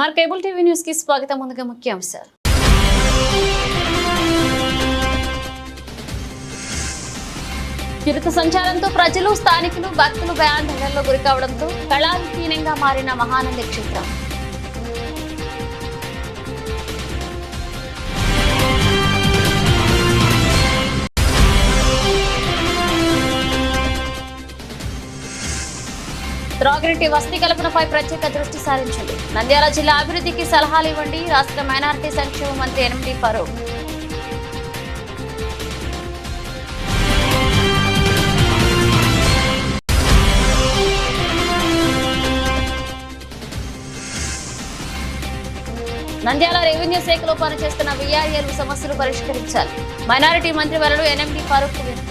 MR cable TV news కి స్వాగతం. ముందుగా ముఖ్యాంశాలు. చిరుత సంచారంతో ప్రజలు, స్థానికులు, భక్తులు భయాందోళనలో గురికావడంతో కళావిహీనంగా మారిన మహానంది క్షేత్రం. త్రాగునీటి వసతి కల్పనపై ప్రత్యేక దృష్టి సారించండి. నంద్యాల జిల్లా అభివృద్ధికి సలహాలు ఇవ్వండి. రాష్ట్ర మైనారిటీ సంక్షేమ మంత్రి ఎన్ఎండి ఫరూక్. నంద్యాల రెవెన్యూ శాఖలో పనిచేస్తున్న వీఆర్ఏలు సమస్యలు పరిష్కరించాలి. మైనారిటీ మంత్రి వరలు ఎన్ఎండి ఫరూక్ వినతి.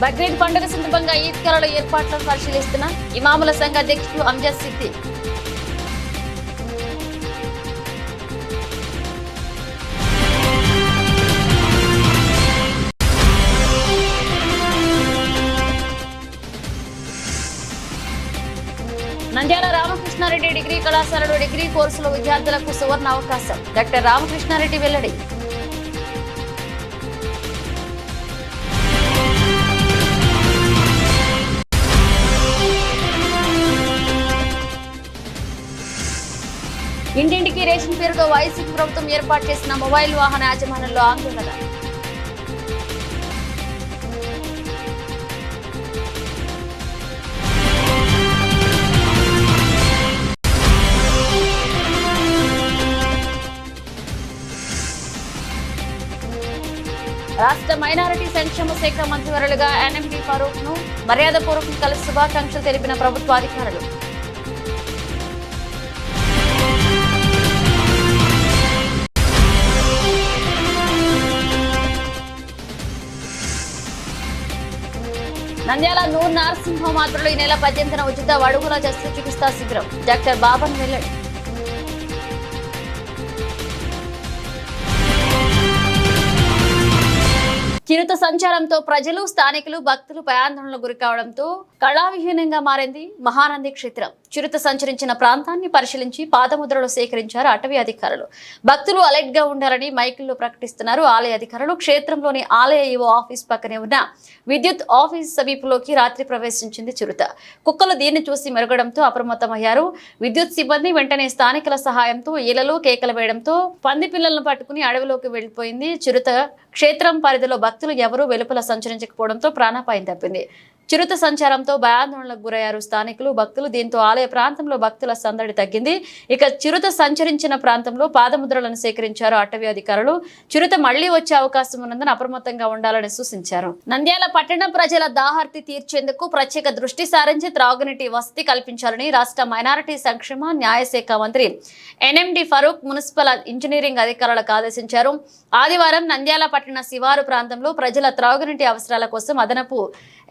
బక్రీద్ పండుగ సందర్భంగా ఈద్గాలలో ఏర్పాట్లను పరిశీలిస్తున్న ఇమాముల సంఘ అధ్యక్షుడు అంజద్ సిద్దిక్. నంద్యాల రామకృష్ణారెడ్డి డిగ్రీ కళాశాలలో డిగ్రీ కోర్సులో విద్యార్థులకు సువర్ణ అవకాశం. డాక్టర్ రామకృష్ణారెడ్డి వెల్లడి. ఇంటింటికి రేషన్ పేరుతో వైసీపీ ప్రభుత్వం ఏర్పాటు చేసిన మొబైల్ వాహన యాజమాన్యంలో ఆందోళన. రాష్ట్ర మైనారిటీ సంక్షేమ శాఖ మంత్రివర్యులుగా ఎన్ఎండి ఫరూక్ ను మర్యాదపూర్వకంగా కలిసి శుభాకాంక్షలు తెలిపిన ప్రభుత్వ అధికారులు. నంద్యాల నూర్ నరసింహ మాత్రలో ఈ నెల 18న ఉచిత అడుగుల శస్త్రచికిత్సా శిబిరం. డాక్టర్ బాబన్ వెల్లడి. చిరుత సంచారంతో ప్రజలు, స్థానికులు, భక్తులు భయాందోళనకు గురికావడంతో కళావిహీనంగా మారింది మహానంది క్షేత్రం. చిరుత సంచరించిన ప్రాంతాన్ని పరిశీలించి పాదముద్రలు సేకరించారు అటవీ అధికారులు. భక్తులు అలర్ట్ గా ఉండాలని మైకుల్లో ప్రకటిస్తున్నారు ఆలయ అధికారులు. క్షేత్రంలోని ఆలయ ఈవో ఆఫీస్ పక్కనే ఉన్న విద్యుత్ ఆఫీస్ సమీపంలోకి రాత్రి ప్రవేశించింది చిరుత. కుక్కలు దీన్ని చూసి మెరగడంతో అప్రమత్తమయ్యారు విద్యుత్ సిబ్బంది. వెంటనే స్థానికుల సహాయంతో ఈలలో కేకలు వేయడంతో పంది పిల్లలను పట్టుకుని అడవిలోకి వెళ్లిపోయింది చిరుత. క్షేత్రం పరిధిలో భక్తులు ఎవరూ వెలుపల సంచరించకపోవడంతో ప్రాణాపాయం తప్పింది. చిరుత సంచారంతో భయాందోళనకు గురయ్యారు స్థానికులు, భక్తులు. దీంతో ఆలయ ప్రాంతంలో భక్తుల సందడి తగ్గింది. ఇక చిరుత సంచరించిన ప్రాంతంలో పాదముద్రలను సేకరించారు అటవీ అధికారులు. చిరుత మళ్లీ వచ్చే అవకాశం ఉన్నందున అప్రమత్తంగా ఉండాలని సూచించారు. నంద్యాల పట్టణ ప్రజల దాహార్తి తీర్చేందుకు ప్రత్యేక దృష్టి సారించి త్రాగునీటి వసతి కల్పించాలని రాష్ట్ర మైనారిటీ సంక్షేమ న్యాయశాఖ మంత్రి ఎన్ఎండి ఫరూక్ మున్సిపల్ ఇంజనీరింగ్ అధికారులకు ఆదేశించారు. ఆదివారం నంద్యాల పట్టణ శివారు ప్రాంతంలో ప్రజల త్రాగునీటి అవసరాల కోసం అదనపు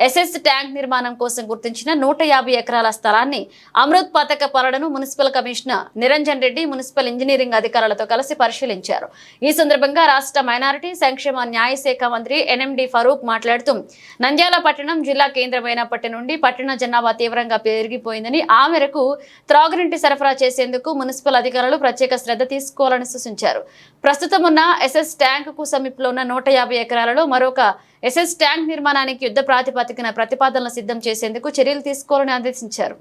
ఎస్ఎస్ ట్యాంక్ నిర్మాణం కోసం గుర్తించిన 150 ఎకరాల స్థలాన్ని అమృత్ పథక పనులను municipal commissioner Niranjan Reddy municipal engineering అధికారులతో కలిసి పరిశీలించారు. ఈ సందర్భంగా రాష్ట్ర మైనారిటీ సంక్షేమ న్యాయశాఖ మంత్రి ఎన్ఎండి ఫరూక్ మాట్లాడుతూ నంద్యాల పట్టణం జిల్లా కేంద్రమైనప్పటి నుండి పట్టణ జనాభా తీవ్రంగా పెరిగిపోయిందని, ఆ మేరకు త్రాగునీటి సరఫరా చేసేందుకు మున్సిపల్ అధికారులు ప్రత్యేక శ్రద్ధ తీసుకోవాలని సూచించారు. ప్రస్తుతం ఉన్న ఎస్ఎస్ ట్యాంక్ కు సమీపంలో ఉన్న 150 ఎకరాలలో మరొక ఎస్ఎస్ ట్యాంక్ నిర్మాణానికి యుద్ధ ప్రాతిపదికన ప్రతిపాదనలు సిద్ధం చేసేందుకు చర్యలు తీసుకోవాలని ఆదేశించారు.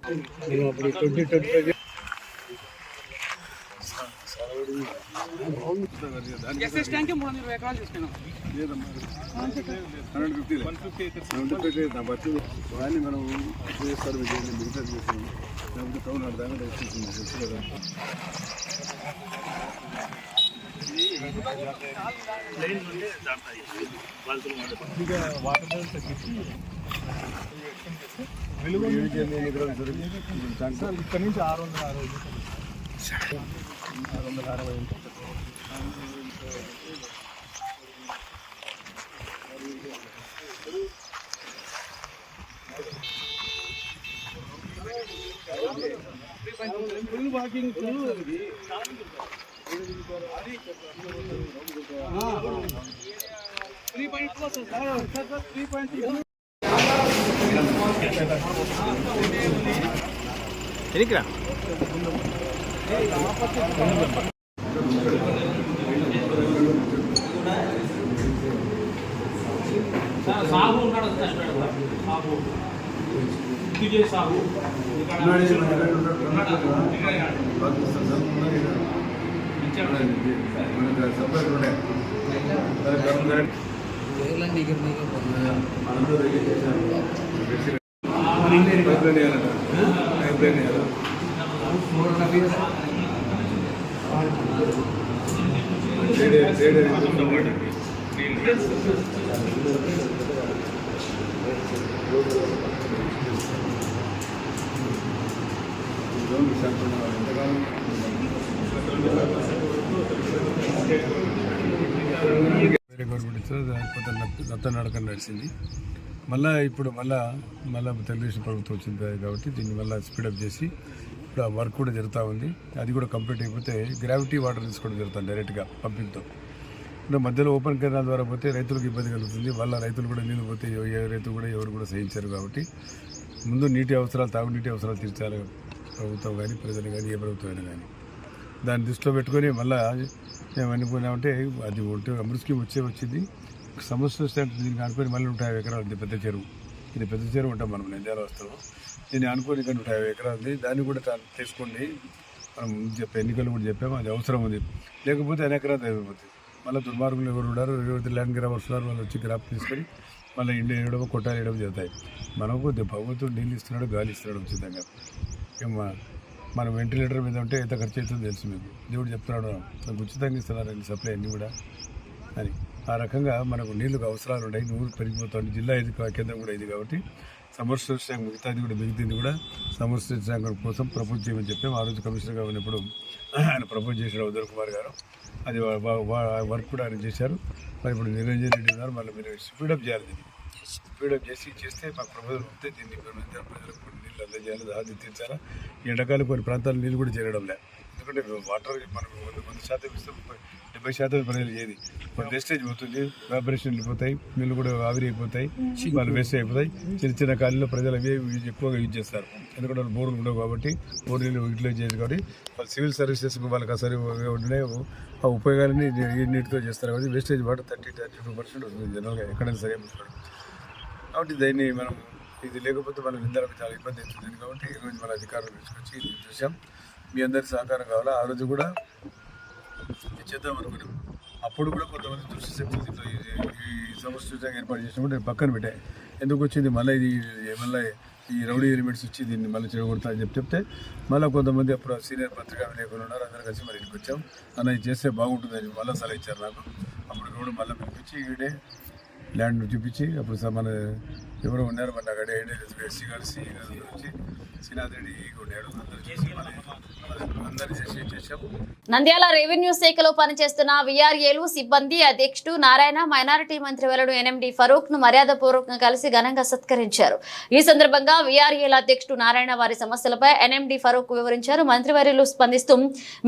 ఇక్కడ నుంచి 660 ఫుల్ వాకింగ్ ఎనికిరా సాగు ఉన్నాడు సాగు ఇది సాగు వేరే గవర్నమెంట్ ఇచ్చారు కొంత నత్త నడకం నడిచింది. ఇప్పుడు మళ్ళా తెలుగుదేశం ప్రభుత్వం వచ్చింది కాబట్టి దీన్ని మళ్ళీ స్పీడప్ చేసి ఇప్పుడు ఆ వర్క్ కూడా జరుగుతూ ఉంది. అది కూడా కంప్లీట్ అయిపోతే గ్రావిటీ వాటర్ తీసుకోవడం జరుగుతుంది డైరెక్ట్గా పంపింగ్తో. అంటే మధ్యలో ఓపెన్ కెనాల్ ద్వారా పోతే రైతులకు ఇబ్బంది కలుగుతుంది. వాళ్ళ రైతులు కూడా నీళ్ళు పోతే ఏ రైతు కూడా ఎవరు కూడా సహించారు. కాబట్టి ముందు నీటి అవసరాలు, తాగునీటి అవసరాలు తీర్చాలి ప్రభుత్వం కానీ, ప్రజలు కానీ, ఏ ప్రభుత్వం అయినా కానీ. దాన్ని దృష్టిలో పెట్టుకొని మళ్ళీ మేము అనుకున్నామంటే అది అమృత్ స్కీమ్ వచ్చింది. సమస్య దీనికి అనుకొని మళ్ళీ 150 ఎకరాలు ఉంది పెద్ద చెరువు. ఇది పెద్ద చెరువు ఉంటాం మనం నంద్యాల వస్తాము. దీన్ని అనుకొని ఇక్కడ 150 ఎకరాలు ఉంది. దాన్ని కూడా తీసుకోండి మనం ఎన్నికలు కూడా చెప్పాము. అది అవసరం ఉంది, లేకపోతే అనేక ఎకరాలు అయిపోతుంది. మళ్ళీ దుర్మార్గులు ఎవరు ఉన్నారు, ఎవరైతే ల్యాండ్ గ్రాబర్స్ ఉన్నారు వాళ్ళు వచ్చి గ్రాప్ తీసుకొని మళ్ళీ ఇండియా వేయడం, కొట్టాలు వేయడం జరుగుతాయి. మనకు భగవంతుడు నీళ్ళు ఇస్తున్నాడు, గాలి ఇస్తున్నాడు ఉచితంగా. మనం వెంటిలేటర్ మీద ఉంటే ఎంత ఖర్చు అవుతుందో తెలుసు మీకు. దేవుడు చెప్తున్నాడు నాకు ఉచితంగా ఇస్తున్నారండి సప్లై అన్నీ కూడా అని. ఆ రకంగా మనకు నీళ్ళకు అవసరాలు ఉన్నాయి. నూరు పెరిగిపోతుంది. జిల్లా ఇది కేంద్రం కూడా ఇది కాబట్టి సమర్శ శాఖ మిగతాది కూడా సమర్శ శాఖ కోసం ప్రపోజ్ చేయమని చెప్పాము. ఆ రోజు కమిషనర్గా ఉన్నప్పుడు ఆయన ప్రపోజ్ చేశాడు ఉదయ్ కుమార్ గారు. అది వర్క్ కూడా ఆయన చేశారు. మరి ఇప్పుడు నిరంజన్ రెడ్డి గారు మళ్ళీ మీరు స్పీడప్ చేయాలి. దీన్ని స్పీడప్ చేస్తే మాకు ప్రపోజల్ వస్తే దీన్ని ప్రజలకు నీళ్ళు అందజేయాలి, దాన్ని తీర్చాలా. ఈ ఎండాకాలం కొన్ని ప్రాంతాల్లో నీళ్ళు కూడా చేరడం లేదు. ఎందుకంటే వాటర్ మనం 100% ఇస్తే 70% ప్రజలు చేయదు. కొన్ని వేస్టేజ్ పోతుంది, వ్యాపరేషన్ వెళ్ళిపోతాయి, నీళ్ళు కూడా ఆవిరి అయిపోతాయి, వాళ్ళు వేస్ట్ అయిపోతాయి. చిన్న ఖాళీలో ప్రజలు అవే ఎక్కువగా యూజ్ చేస్తారు. ఎందుకంటే వాళ్ళు బోర్లు ఉండవు కాబట్టి, బోర్ నీళ్ళు యూటిలైజ్ చేయదు కాబట్టి వాళ్ళు సివిల్ సర్వీసెస్ వాళ్ళకి అసలు ఉండే ఆ ఉపయోగాలని నీటితో చేస్తారు. కాబట్టి వేస్టేజ్ వాటర్ 30-32% వస్తుంది జనరల్గా ఎక్కడైనా సరే చూసుకోవడం. కాబట్టి దీన్ని మనం ఇది లేకపోతే మన నిందలకు చాలా ఇబ్బంది అవుతుంది. కాబట్టి ఈరోజు మన అధికారులు తీసుకొచ్చి ఇది చూసాం. మీ అందరి సహకారం కావాలా. ఆ రోజు కూడా చేద్దాం అనుకున్నాం. అప్పుడు కూడా కొంతమంది దృష్టి శక్తులతో ఈ సమస్య ఏర్పాటు చేసినప్పుడు నేను పక్కన పెట్టాను. ఎందుకు వచ్చింది మళ్ళీ ఈ రౌడీ ఎలిమెంట్స్ వచ్చి దీన్ని మళ్ళీ చెడగొడతా అని చెప్తే మళ్ళీ కొంతమంది అప్పుడు సీనియర్ పత్రికా విలేకరులు ఉన్నారు. అందరం కలిసి మరి ఇంటికి వచ్చాం. అన్న ఇది చేస్తే బాగుంటుందని మళ్ళీ సలహా ఇచ్చారు నాకు. అప్పుడు కూడా మళ్ళీ పిలిపించి ఈడే ల్యాండ్ చూపించి అప్పుడు మన ఎవరో ఉన్నారు మన అక్కడ ఎస్సీ గారు వచ్చి శ్రీనాథ్ రెడ్డి ఉన్నాడు. అందరూ చేసాం. నంద్యాల రెవెన్యూ శాఖలో పనిచేస్తున్న వీఆర్ఏలు సిబ్బంది అధ్యక్షుడు నారాయణ, మైనారిటీ మంత్రి వెల్లడు ఎన్ఎండి ఫరూక్ ను మర్యాదపూర్వకంగా కలిసి ఘనంగా సత్కరించారు. ఈ సందర్భంగా వీఆర్ఏల అధ్యక్షుడు నారాయణ వారి సమస్యలపై ఎన్ఎండి ఫరూక్ వివరించారు. మంత్రివర్యులు స్పందిస్తూ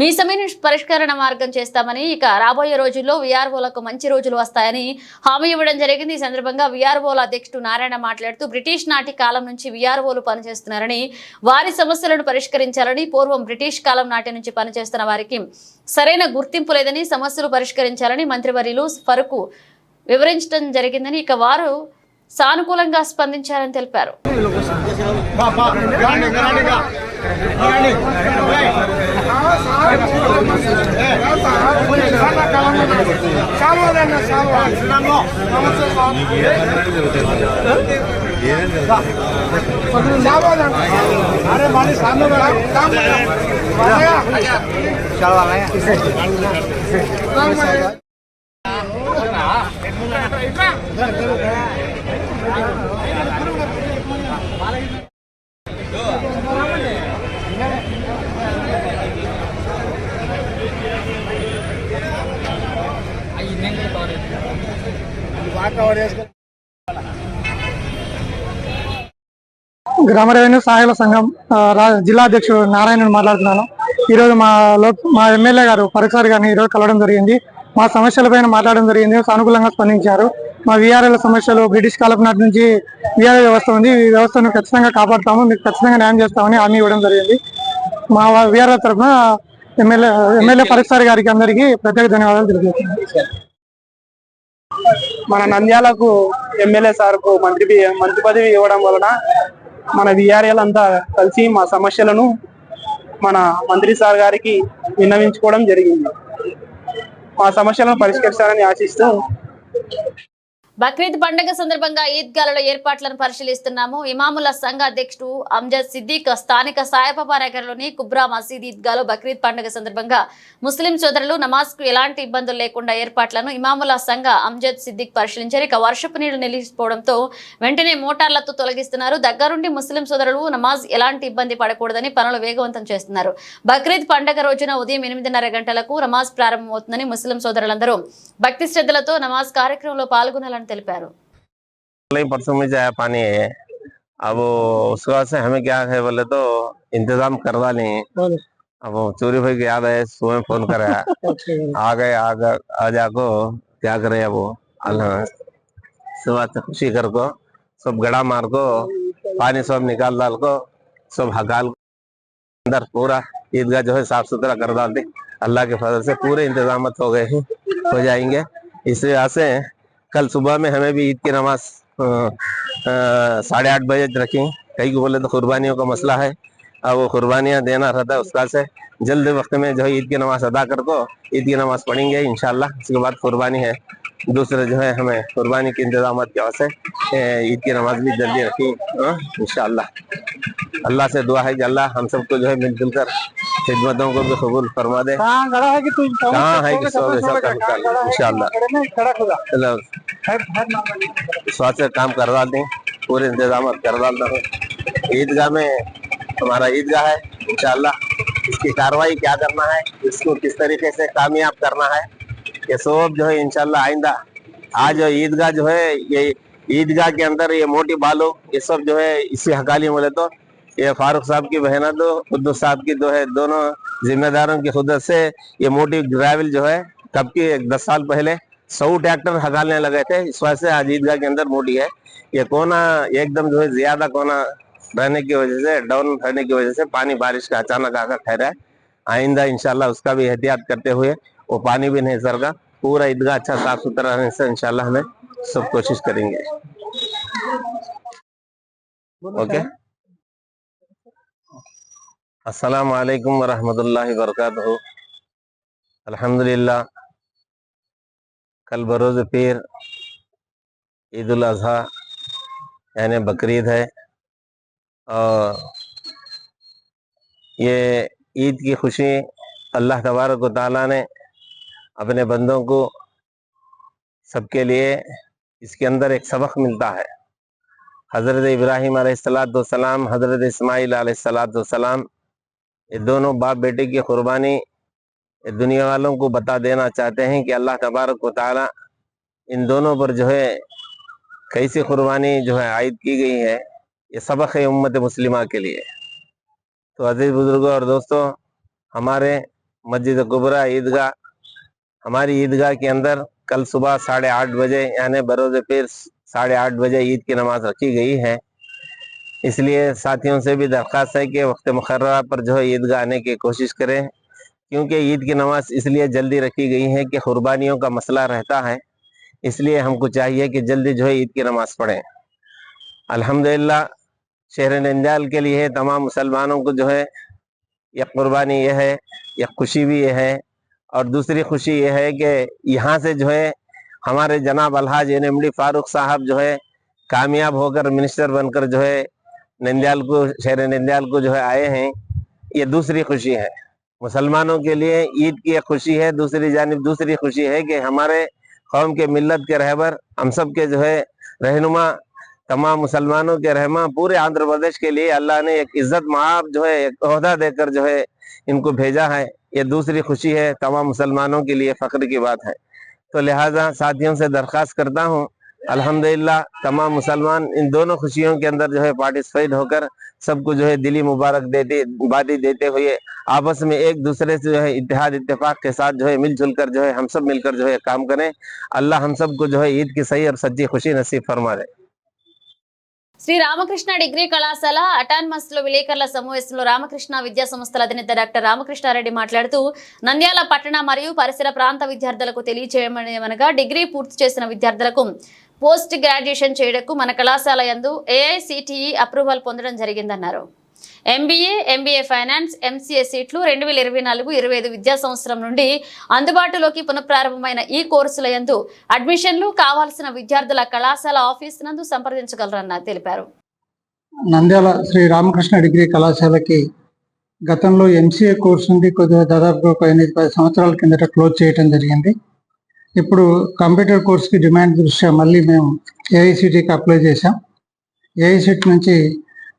మీ సమస్య పరిష్కరణ మార్గం చేస్తామని, ఇక రాబోయే రోజుల్లో వీఆర్ఓలకు మంచి రోజులు వస్తాయని హామీ ఇవ్వడం జరిగింది. ఈ సందర్భంగా వీఆర్ఓల అధ్యక్షుడు నారాయణ మాట్లాడుతూ బ్రిటిష్ నాటి కాలం నుంచి వీఆర్ఓలు పనిచేస్తున్నారని, వారి సమస్యలను పరిష్కరించాలని, పూర్వం బ్రిటిష్ కాలం నాటి నుంచి పనిచేస్తున్న వారికి సరైన గుర్తింపు లేదని, సమస్యలు పరిష్కరించాలని మంత్రివర్యులు ఫరూక్ వివరించడం జరిగిందని, ఇక వారు సానుకూలంగా స్పందించారని తెలిపారు. గ్రామ రెవెన్యూ సహాయక సంఘం జిల్లా అధ్యక్షుడు నారాయణుడు మాట్లాడుతున్నాను. ఈరోజు మా ఎమ్మెల్యే గారు పరసారి గారిని ఈరోజు కలవడం జరిగింది. మా సమస్యలపైన మాట్లాడడం జరిగింది. సానుకూలంగా స్పందించారు. మా విఆర్ఎల్ సమస్యలు బ్రిటిష్ కాలం నాటి నుంచి విఆర్ఎల్ వ్యవస్థ ఉంది. ఈ వ్యవస్థను ఖచ్చితంగా కాపాడుతాము, మీకు ఖచ్చితంగా న్యాయం చేస్తామని హామీ ఇవ్వడం జరిగింది. మా విఆర్ఎల్ తరఫున ఎమ్మెల్యే పరసారి గారికి అందరికీ ప్రత్యేక ధన్యవాదాలు తెలియజేస్తున్నాను. మన నంద్యాలకు ఎమ్మెల్యే సార్కు మంత్రి పదవి ఇవ్వడం వలన మన విఆర్ఎల్ అంతా కలిసి మా సమస్యలను మన మంత్రి సార్ గారికి విన్నవించుకోవడం జరిగింది. మా సమస్యలను పరిష్కరిస్తారని ఆశిస్తూ బక్రీద్ పండుగ సందర్భంగా ఈద్గాలలో ఏర్పాట్లను పరిశీలిస్తున్నాము. ఇమాముల సంఘ అధ్యక్షుడు అంజద్ సిద్దిక్ స్థానిక సాయిబాబా నగర్లోని కుబ్రా మసీద్ ఈద్గాలో బక్రీద్ పండుగ సందర్భంగా ముస్లిం సోదరులు నమాజ్ కు ఎలాంటి ఇబ్బందులు లేకుండా ఏర్పాట్లను ఇమాముల సంఘ అంజద్ సిద్దిక్ పరిశీలించారు. ఇక వర్షపు నీళ్లు నిలిచిపోవడంతో వెంటనే మోటార్లతో తొలగిస్తున్నారు. దగ్గరుండి ముస్లిం సోదరులు నమాజ్ ఎలాంటి ఇబ్బంది పడకూడదని పనులు వేగవంతం చేస్తున్నారు. బక్రీద్ పండుగ రోజున ఉదయం 8:30 గంటలకు నమాజ్ ప్రారంభమవుతుందని ముస్లిం సోదరులందరూ భక్తి శ్రద్ధలతో నమాజ్ కార్యక్రమంలో పాల్గొనాలని తెలిపారు. परसों में जाया पानी है, अब उसके बाद से हमें क्या है बोले तो इंतजाम करवा लें। अब चोरी भाई की याद है, सुबह फोन कराया आ गए आज को क्या करे। अब अल्लाह सुबह से खुशी कर को सब गड़ा मार को पानी सब निकाल डाल को सब हकाल अंदर पूरा ईदगाह जो है साफ सुथरा कर डाल दे। अल्लाह के फजल से पूरे इंतजाम हो गए हैं, हो जाएंगे। इस वजह से कल सुबह में हमें भी ईद की नमाज 8:30 बजे रखें। कई को बोले तो कुर्बानियों का मसला है, अब वो कुर्बानियाँ देना रहता है, उसका से जल्द वक्त में जो है ईद की नमाज अदा कर को ईद की नमाज पढ़ेंगे इंशाल्लाह। उसके बाद कुर्बानी है, दूसरे जो है हमें कुर्बानी के इंतजाम की वजह से ईद की नमाज भी जल्दी रखी इंशाल्लाह। अल्लाह से दुआ है कि अल्लाह हम सबको जो है मिलजुल कर खिदमतों को भी कबूल फरमा दे। कहाँ है कि सब इंशाल्लाह स्वास्थ्य काम करवा दें, पूरे इंतजाम कर डालता हूँ। ईदगाह में हमारा ईदगाह है इंशाल्लाह, इसकी कार्रवाई क्या करना है, इसको किस तरीके से कामयाब करना है, ये सब जो है इंशाल्लाह आइंदा। आज ईदगाह जो है ये ईदगाह के अंदर ये मोटी बालू ये सब जो है इसी हकाली बोले तो ये फारूक साहब की बहना तो खुद्दूस साहब की जो है दोनों जिम्मेदारों की खुदत से ये मोटी ग्रेवल जो है कब की 10 साल पहले 100 ट्रैक्टर हकालने लगे थे। इस वजह से आज ईदगाह के अंदर मोटी है। ये कोना एकदम जो है ज्यादा कोना रहने की वजह से डाउन रहने की वजह से पानी बारिश का अचानक आकर ठहरा है। आइंदा इंशाल्लाह उसका भी एहतियात करते हुए वो पानी भी नहीं सरका, पूरा ईदगाह अच्छा साफ सुथरा रहने से इंशाल्लाह हमें सब कोशिश करेंगे। ओके, अस्सलाम वालेकुम वरहमतुल्लाहि वबरकातुहू। अल्हम्दुलिल्लाह, कल बरोज़ पीर ईद उल अज़हा यानी बकरीद है और ये ईद की खुशी अल्लाह तबारक व तआला ने अपने बंदों को सबके लिए इसके अंदर एक सबक मिलता है। हज़रत इब्राहीम अलैहिस्सलाम, हज़रत इस्माइल अलैहिस्सलाम, ये दोनों बाप बेटे की कुर्बानी दुनिया वालों को बता देना चाहते हैं कि अल्लाह तबारक व तआला इन दोनों पर जो है कैसी कुर्बानी जो है आयद की गई है, ये सबक है उम्मत मुस्लिमा के लिए। तो अजीज बुजुर्गों और दोस्तों, हमारे मस्जिद कुबरा ईदगाह, हमारी ईदगाह के अंदर कल सुबह 8:30 बजे यानी बरोज़ पीर 8:30 बजे ईद की नमाज रखी गई है। इसलिए साथियों से भी दरख्वास्त है कि वक्त मुकर्ररा पर जो है ईदगाह आने की कोशिश करें, क्योंकि ईद की नमाज इसलिए जल्दी रखी गई है कि कुर्बानियों का मसला रहता है। इसलिए हमको चाहिए कि जल्दी जो है ईद की नमाज पढ़ें। अल्हम्दुलिल्लाह, शहर नंद्याल के लिए तमाम मुसलमानों को जो है यह कुर्बानी यह है, यह खुशी भी यह है। और दूसरी खुशी यह है कि यहाँ से जो है हमारे जनाब अलहाज एनएमडी फारूक साहब जो है कामयाब होकर मिनिस्टर बनकर जो है नंद्याल को, शहर नंद्याल को जो है आए हैं। ये दूसरी खुशी है मुसलमानों के लिए, ईद की एक खुशी है। दूसरी जानिब दूसरी खुशी है कि हमारे कौम के मिल्लत के रहबर, हम सब के जो है रहनुमा, तमाम मुसलमानों के रहमा, पूरे आंध्र प्रदेश के लिए अल्लाह ने एक इज्जत माब जो है एक ओहदा देकर जो है इनको भेजा है। ये दूसरी खुशी है, तमाम मुसलमानों के लिए फ़ख्र की बात है। तो लिहाजा साथियों से दरख्वास्त करता हूँ अल्हम्दुलिल्लाह तमाम मुसलमान इन दोनों खुशियों के अंदर जो है पार्टिसिपेट होकर सबको जो है दिली मुबारक बादी देते हुए आपस में एक दूसरे से जो है इत्तेहाद इत्तेफाक के साथ जो है मिलजुल कर जो है हम सब मिलकर जो है काम करें। अल्लाह हम सबको जो है ईद की सही और सच्ची खुशी नसीब फरमा दे। శ్రీ రామకృష్ణ డిగ్రీ కళాశాల అటానమస్ లో విలేకరుల సమావేశంలో రామకృష్ణ విద్యా సంస్థల అధినేత డాక్టర్ రామకృష్ణారెడ్డి మాట్లాడుతూ నంద్యాల పట్టణ మరియు పరిసర ప్రాంత విద్యార్థులకు తెలియజేయమనగా డిగ్రీ పూర్తి చేసిన విద్యార్థులకు పోస్ట్ గ్రాడ్యుయేషన్ చేయడానికి మన కళాశాల యందు AICTE అప్రూవల్ పొందడం జరిగిందన్నారు. ఎంబీఏ ఫైనాన్స్ ఎంసీఏ సీట్లు 2024-25 విద్యా సంవత్సరం నుండి అందుబాటులోకి పునఃప్రారంభమైన ఈ కోర్సుల యందు అడ్మిషన్లు కావాల్సిన విద్యార్థుల కళాశాల ఆఫీస్ నందు సంప్రదించగలరని తెలిపారు. నంద్యాల శ్రీ రామకృష్ణ డిగ్రీ కళాశాలకి గతంలో ఎంసీఏ కోర్సు నుండి కొద్దిగా దాదాపు ఒక 8-10 సంవత్సరాల కిందట క్లోజ్ చేయడం జరిగింది. ఇప్పుడు కంప్యూటర్ కోర్సుకి డిమాండ్ దృష్ట్యా మళ్ళీ మేము AICTEకి అప్లై చేశాం. AICTE నుంచి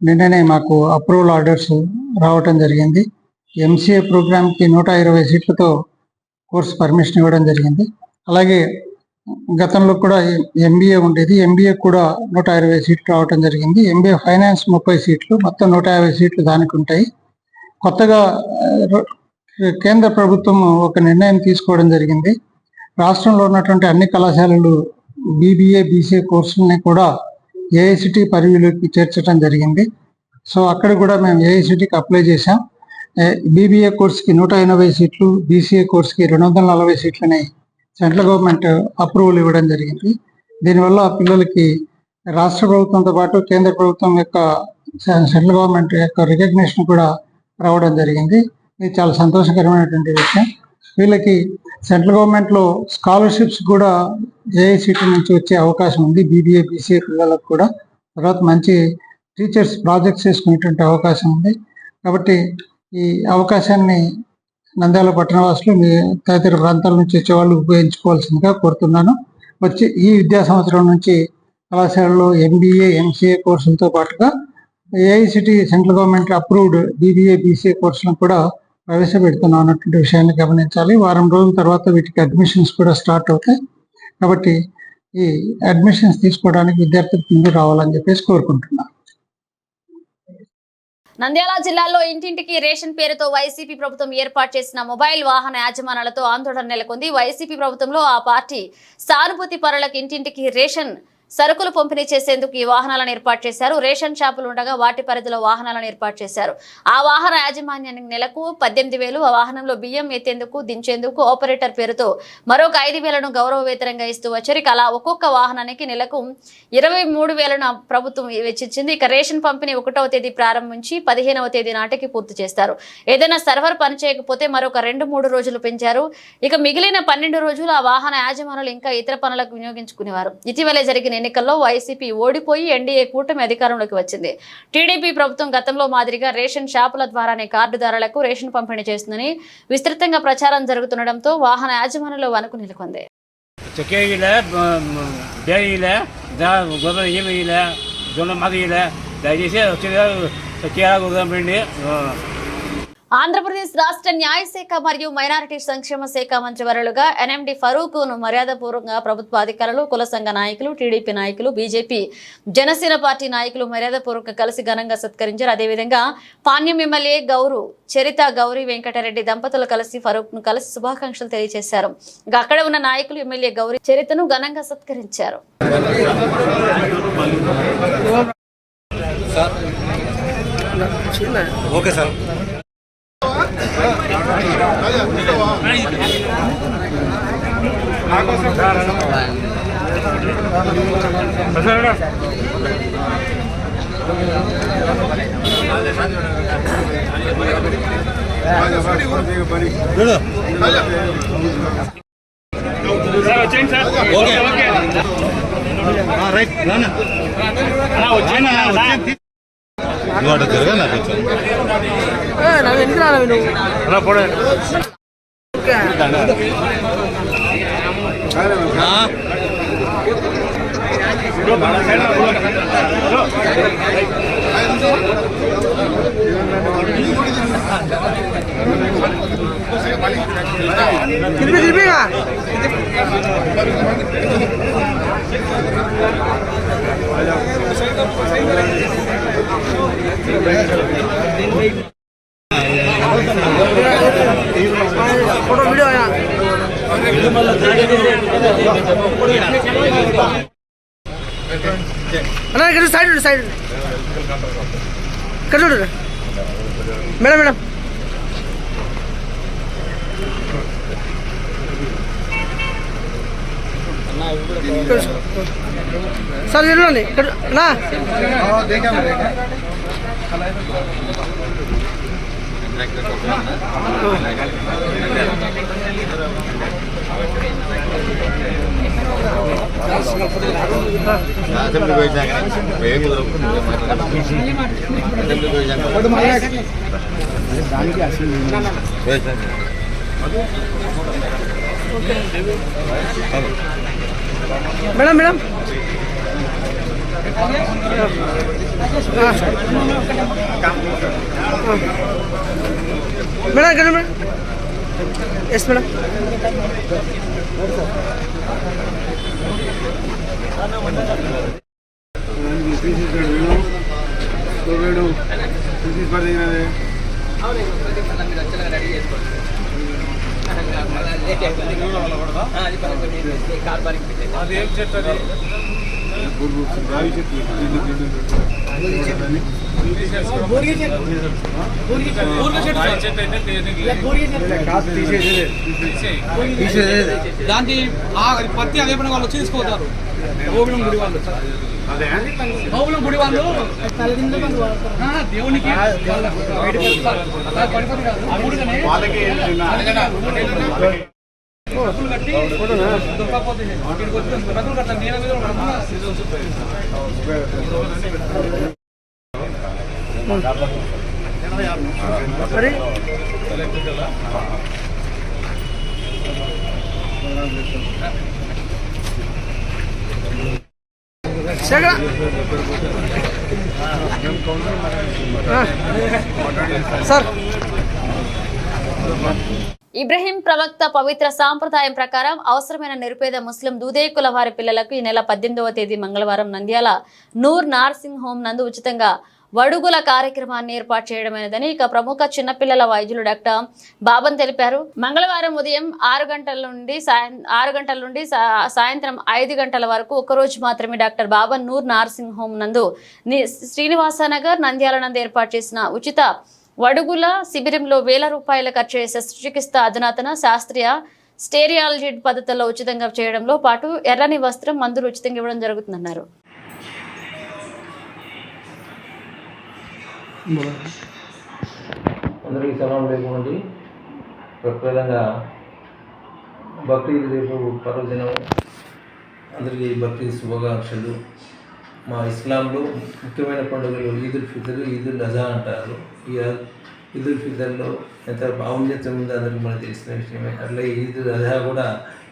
నిన్ననే మాకు అప్రూవల్ ఆర్డర్స్ రావటం జరిగింది. ఎంసీఏ ప్రోగ్రామ్కి 120 సీట్లతో కోర్సు పర్మిషన్ ఇవ్వడం జరిగింది. అలాగే గతంలో కూడా ఎంబీఏ ఉండేది, ఎంబీఏ కూడా 120 సీట్లు రావటం జరిగింది. ఎంబీఏ ఫైనాన్స్ 30 సీట్లు, మొత్తం 150 సీట్లు దానికి ఉంటాయి. కొత్తగా కేంద్ర ప్రభుత్వం ఒక నిర్ణయం తీసుకోవడం జరిగింది. రాష్ట్రంలో ఉన్నటువంటి అన్ని కళాశాలలు BBA BCA కోర్సులని కూడా AICTE పరిధిలోకి చేర్చడం జరిగింది. సో అక్కడ కూడా మేము AICTEకి అప్లై చేశాం. BBA కోర్సుకి 180 సీట్లు, BCA కోర్సుకి 240 సీట్లని సెంట్రల్ గవర్నమెంట్ అప్రూవల్ ఇవ్వడం జరిగింది. దీనివల్ల పిల్లలకి రాష్ట్ర ప్రభుత్వంతో పాటు కేంద్ర ప్రభుత్వం యొక్క సెంట్రల్ గవర్నమెంట్ యొక్క రికగ్నిషన్ కూడా రావడం జరిగింది. ఇది చాలా సంతోషకరమైనటువంటి విషయం. వీళ్ళకి సెంట్రల్ గవర్నమెంట్లో స్కాలర్షిప్స్ కూడా AICTE నుంచి వచ్చే అవకాశం ఉంది. BBA BCA పిల్లలకు కూడా తర్వాత మంచి టీచర్స్ ప్రాజెక్ట్స్ చేసుకునేటువంటి అవకాశం ఉంది. కాబట్టి ఈ అవకాశాన్ని నంద్యాల పట్టణవాసులు మీ తదితర ప్రాంతాల నుంచి వచ్చే వాళ్ళు ఉపయోగించుకోవాల్సిందిగా కోరుతున్నాను. వచ్చి ఈ విద్యా సంవత్సరం నుంచి కళాశాలలో MBA MCA కోర్సులతో పాటుగా AICTE central government approved BBA BCA కోర్సులను కూడా ప్రవేశపెడుతున్నాం అన్నటువంటి విషయాన్ని గమనించాలి. వారం రోజుల తర్వాత వీటికి అడ్మిషన్స్ కూడా స్టార్ట్ అవుతాయి. కాబట్టి ఈ అడ్మిషన్స్ తీసుకోవడానికి విద్యార్థులు ముందు రావాలని చెప్పేసి కోరుకుంటున్నాను. నంద్యాల జిల్లాలో ఇంటింటికి రేషన్ పేరుతో వైసీపీ ప్రభుత్వం ఏర్పాటు చేసిన మొబైల్ వాహన యాజమాన్యాలతో ఆందోళన నెలకొంది. వైసీపీ ప్రభుత్వంలో ఆ పార్టీ సానుభూతి పరులకు ఇంటింటికి రేషన్ సరుకులు పంపిణీ చేసేందుకు ఈ వాహనాలను ఏర్పాటు చేశారు. రేషన్ షాపులు ఉండగా వాటి పరిధిలో వాహనాలను ఏర్పాటు చేశారు. ఆ వాహన యాజమాన్యానికి నెలకు 18,000, ఆ వాహనంలో బియ్యం ఎత్తేందుకు దించేందుకు ఆపరేటర్ పేరుతో మరొక 5,000ను గౌరవ వేతనంగా ఇస్తూ వచ్చారు. ఇక అలా ఒక్కొక్క వాహనానికి నెలకు 23,000ను ప్రభుత్వం వెచ్చించింది. ఇక రేషన్ పంపిణీ 1వ తేదీ ప్రారంభించి 15వ తేదీ నాటికి పూర్తి చేస్తారు. ఏదైనా సర్వర్ పనిచేయకపోతే మరొక 2-3 రోజులు పెంచారు. ఇక మిగిలిన 12 రోజులు ఆ వాహన యాజమానులు ఇంకా ఇతర పనులకు వినియోగించుకునేవారు. ఇటీవలే జరిగిన ఎన్నికల్లో వైసీపీ ఓడిపోయి ఎన్డీఏ కూటమి అధికారంలోకి వచ్చింది. టీడీపీ ప్రభుత్వం గతంలో మాదిరిగా రేషన్ షాపుల ద్వారానే కార్డుదారులకు రేషన్ పంపిణీ చేస్తుందని విస్తృతంగా ప్రచారం జరుగుతుండటంతో వాహన యాజమానులు వణుకు నెలకొంది. ఆంధ్రప్రదేశ్ రాష్ట్ర న్యాయశాఖ మరియు మైనారిటీ సంక్షేమ శాఖ మంత్రివర్యులుగా NMD ఫరూక్ను మర్యాదపూర్వకంగా ప్రభుత్వ అధికారులు, కుల సంఘ నాయకులు, టీడీపీ నాయకులు, బీజేపీ, జనసేన పార్టీ నాయకులు మర్యాదపూర్వకంగా కలిసి ఘనంగా సత్కరించారు. అదేవిధంగా పాణ్యం ఎమ్మెల్యే చరిత గౌరీ వెంకటరెడ్డి దంపతులు కలిసి ఫరూక్ను కలిసి శుభాకాంక్షలు తెలియజేశారు. ఇక అక్కడ ఉన్న నాయకులు ఎమ్మెల్యే గౌరీ చరితను ఘనంగా సత్కరించారు. Okay sir. రైట్ ఇవాడు తిరగా నాకు అన్న ఇక్కడ సైడ్ ఇక్కడ చూడు మేడం సార్ చూడండి ఇక్కడ నా మేడం మేడం మేడం ఇక్కడ మేడం ఎస్ మేడం దానికి పత్తి అదే పని వాళ్ళు వచ్చి తీసుకోతారు. గోగులం గుడి వాళ్ళు దేవునికి కట్టి దొరకపోతే సార్ ఇబ్రహీం ప్రవక్త పవిత్ర సాంప్రదాయం ప్రకారం అవసరమైన నిరుపేద ముస్లిం దూదే కుల వారి పిల్లలకు ఈ నెల 18వ తేదీ మంగళవారం నంద్యాల నూర్ నార్సింగ్ హోమ్ నందు ఉచితంగా వడుగుల కార్యక్రమాన్ని ఏర్పాటు చేయడమైనదని ఇక ప్రముఖ చిన్నపిల్లల వైద్యులు డాక్టర్ బాబన్ తెలిపారు. మంగళవారం ఉదయం 6 గంటల నుండి సాయంత్రం 5 గంటల వరకు ఒకరోజు మాత్రమే doctor Baban Noor nursing home నందు శ్రీనివాసనగర్ నంద్యాల నందు ఏర్పాటు చేసిన ఉచిత వడుగుల శిబిరంలో వేల రూపాయల ఖర్చు చేసే శస్త్రచికిత్స అధునాతన శాస్త్రీయ స్టెరియాలజీ పద్ధతుల్లో ఉచితంగా చేయడంలో పాటు ఎర్రని వస్త్రం మందులు ఉచితంగా ఇవ్వడం జరుగుతుందన్నారు. అందరికీ సలాం లేకుండి. ప్రప్రదంగా బక్రీద్ రేపు పర్వదినం, అందరికీ బక్రీద్ శుభాకాంక్షలు. మా ఇస్లాంలో ముఖ్యమైన పండుగలు ఈదుల్ ఫితర్, ఈదుల్ అజా అంటారు. ఈ ఈదుల్ ఫితర్లో ఎంత ఔన్నత్యం ఉందో అందరికీ మనకు తెలిసిన విషయమే. అట్లా ఈదుల్ అజా కూడా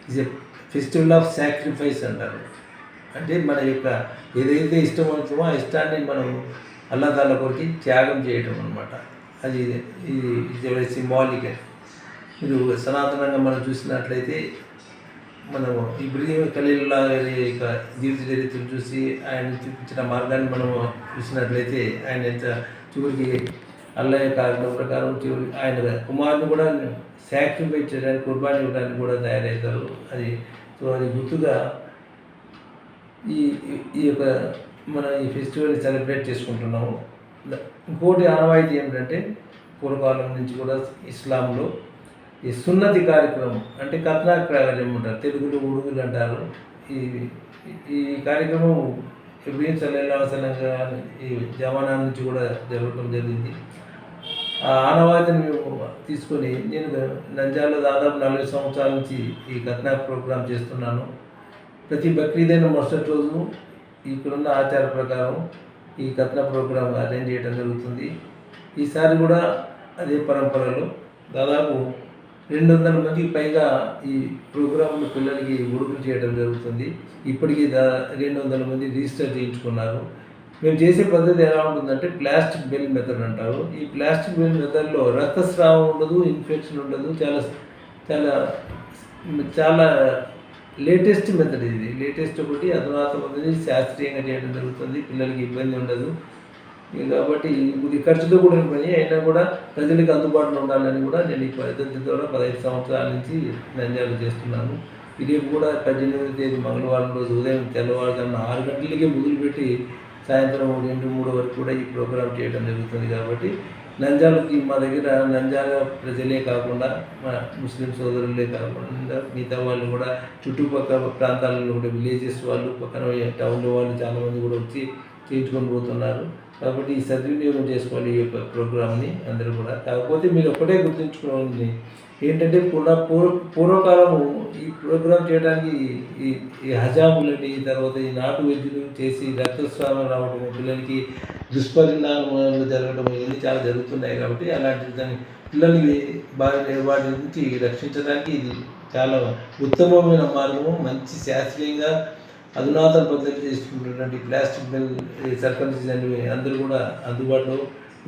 is a festival of sacrifice అంటారు. అంటే మన యొక్క ఏదైతే ఇష్టం అవుతుందో ఆ ఇష్టాన్ని మనం అల్లా తాలా కొరికి త్యాగం చేయటం అనమాట. అది ఇది సింబాలిక్. మీరు సనాతనంగా మనం చూసినట్లయితే మనము ఇబ్రహీం ఖలీలుల్లాహ్ గారి యొక్క జీవిత చరిత్రను చూసి ఆయన చూపించిన మార్గాన్ని మనం చూసినట్లయితే ఆయన ఎంత చివరికి అల్లా యొక్క ఆజ్ఞ ప్రకారం చివరికి ఆయన కుమారుని కూడా సాక్రిఫైస్ చేయడానికి, కుర్బానీ ఇవ్వడానికి కూడా తయారవుతారు. అది గుర్తుగా ఈ యొక్క మన ఈ ఫెస్టివల్ని సెలబ్రేట్ చేసుకుంటున్నాము. ఇంకోటి ఆనవాయితీ ఏమిటంటే పూర్వకాలం నుంచి కూడా ఇస్లాంలో ఈ సున్నతి కార్యక్రమం అంటే కత్నా కార్యక్రమం అంటారు, తెలుగులో ఉడుగులు అంటారు. ఈ కార్యక్రమం ఇబ్రహీం సల్లల్లాహు అలైహి వసల్లం ఈ జమానా నుంచి కూడా జరగడం జరిగింది. ఆ ఆనవాయితీని మేము తీసుకొని నేను నంద్యాలలో దాదాపు 40 సంవత్సరాల నుంచి ఈ కత్నా ప్రోగ్రాం చేస్తున్నాను. ప్రతి బక్రీదైన మరుసటి రోజు ఇక్కడున్న ఆచార ప్రకారం ఈ కత్నా ప్రోగ్రాం అరేంజ్ చేయడం జరుగుతుంది. ఈసారి కూడా అదే పరంపరలో దాదాపు 200 మందికి పైగా ఈ ప్రోగ్రాంలో పిల్లలకి ఉడుకులు చేయడం జరుగుతుంది. ఇప్పటికీ 200 మంది రిజిస్టర్ చేయించుకున్నారు. మేము చేసే పద్ధతి ఎలా ఉంటుందంటే ప్లాస్టిక్ బెల్ మెథడ్ అంటారు. ఈ ప్లాస్టిక్ బెల్ మెథడ్లో రక్తస్రావం ఉండదు, ఇన్ఫెక్షన్ ఉండదు. చాలా చాలా చాలా లేటెస్ట్ మెథడ్ ఇది. లేటెస్ట్ ఒకటి అధునాతమైనది, శాస్త్రీయంగా చేయడం జరుగుతుంది. పిల్లలకి ఇబ్బంది ఉండదు. కాబట్టి ఇది ఖర్చుతో కూడిన పని అయినా కూడా ప్రజలకు అందుబాటులో ఉండాలని కూడా నేను ఈ పద్ధతి ద్వారా 15 సంవత్సరాల నుంచి నంద్యాల చేస్తున్నాను. ఇది కూడా 18వ తేదీ మంగళవారం రోజు ఉదయం తెల్లవారుజామున 6 గంటలకే మొదలుపెట్టి సాయంత్రం 2-3 వరకు కూడా ఈ ప్రోగ్రాం చేయడం జరుగుతుంది. కాబట్టి నంద్యాలకి మా దగ్గర నంద్యాల ప్రజలే కాకుండా మా ముస్లిం సోదరులే కాకుండా మిగతా వాళ్ళు కూడా చుట్టుపక్కల ప్రాంతాలలో కూడా విలేజెస్ వాళ్ళు పక్కన టౌన్లో వాళ్ళు చాలామంది కూడా వచ్చి చేయించుకొని పోతున్నారు. కాబట్టి ఈ సద్వినియోగం చేసుకోవాలి ఈ యొక్క ప్రోగ్రామ్ని అందరూ కూడా. కాకపోతే మీరు ఒక్కటే గుర్తుంచుకోవాలి ఏంటంటే పూర్వకాలము ఈ ప్రోగ్రాం చేయడానికి ఈ హజాములని తర్వాత ఈ నాటు వైద్యులు చేసి రక్తస్రావం రావడం, పిల్లలకి దుష్పరిణామాలు జరగడం ఇవన్నీ చాలా జరుగుతున్నాయి. కాబట్టి అలాంటి దాన్ని పిల్లల్ని వాటి నుంచి రక్షించడానికి ఇది చాలా ఉత్తమమైన మార్గము. మంచి శాస్త్రీయంగా అధునాతన పద్ధతి చేసుకుంటున్నటువంటి ప్లాస్టిక్ బెల్ సర్కంసిజన్ అందరూ కూడా అందుబాటులో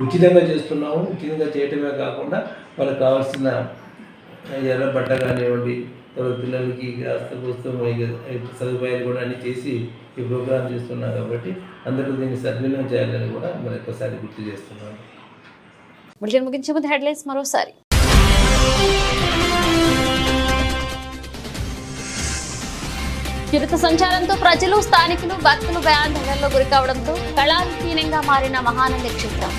ఉచితంగా చేస్తున్నాము. ఉచితంగా చేయటమే కాకుండా వాళ్ళకి కావాల్సిన ఎర్ర బట్ట కానివ్వండి, తర్వాత పిల్లలకి సదుపాయాలు కూడా అన్ని చేసి ఈ ప్రోగ్రాం చేస్తున్నాం. కాబట్టి అందరూ దీన్ని సద్వినియోగం చేయాలని కూడా మరొకసారి గుర్తు చేస్తున్నాను. ముగించే ముందు హెడ్లైన్స్ మరోసారి. చిరుత సంచారంతో ప్రజలు, స్థానికులు, భక్తులు భయాందోళనలో గురి కావడంతో కళావిహీనంగా మారిన మహానంది క్షేత్రం.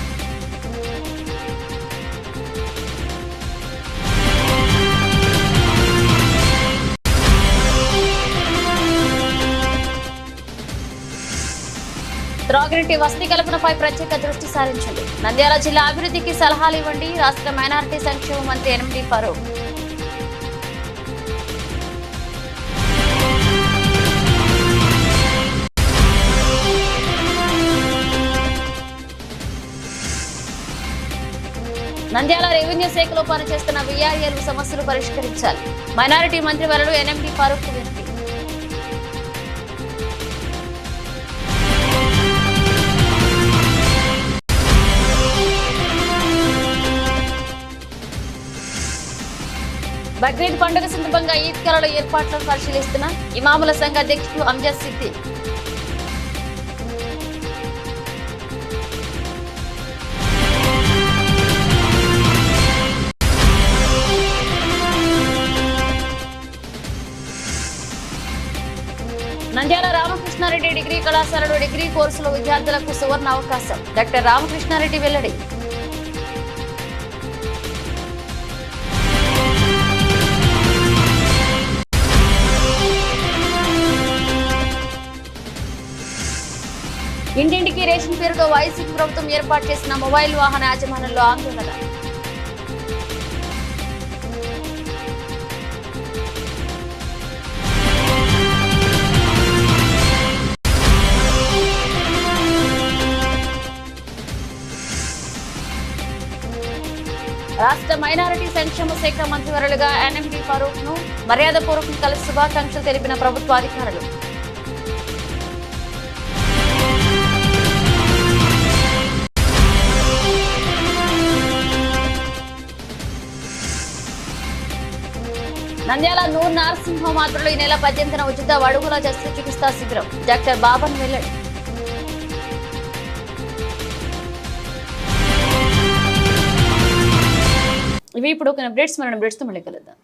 త్రాగునీటి వసతి కల్పనపై ప్రత్యేక దృష్టి సారించండి. నంద్యాల జిల్లా అభివృద్ధికి సలహాలు ఇవ్వండి. రాష్ట్ర మైనారిటీ సంక్షేమ మంత్రి ఎన్ఎండి ఫరూక్. నంద్యాల రెవెన్యూ శాఖలో పనిచేస్తున్న వీఆర్ఏలు సమస్యలు పరిష్కరించాలి. మైనారిటీ మంత్రి వరలు ఎన్ఎండి ఫరూక్ వినతి. బక్రీద్ పండుగ సందర్భంగా ఈద్గాలలో ఏర్పాట్లను పరిశీలిస్తున్న ఇమాముల సంఘ అధ్యక్షుడు అంజద్ సిద్దిక్. నంద్యాల రామకృష్ణారెడ్డి డిగ్రీ కళాశాలలో డిగ్రీ కోర్సులో విద్యార్థులకు సువర్ణ అవకాశం. డాక్టర్ రామకృష్ణారెడ్డి వెల్లడి. ఇంటింటికి రేషన్ పేరుతో వైసీపీ ప్రభుత్వం ఏర్పాటు చేసిన మొబైల్ వాహన యాజమాన్యంలో ఆందోళన. రాష్ట్ర మైనారిటీ సంక్షేమ శాఖ మంత్రివర్యులుగా ఎన్ఎండి ఫరూక్ ను మర్యాదపూర్వకం కలిసి శుభాకాంక్షలు తెలిపిన ప్రభుత్వ అధికారులు. నంద్యాల నూర్ నరసింహం ఆధ్వర్యంలో ఈ నెల 18న ఉచిత అడుగుల శస్త్రచికిత్సా శిబిరం. డాక్టర్ బాబన్ వెల్లడి. ఇవి ఇప్పుడు ఒక అప్డేట్స్. మన అప్డేట్స్తో మళ్ళీ కలుద్దాం.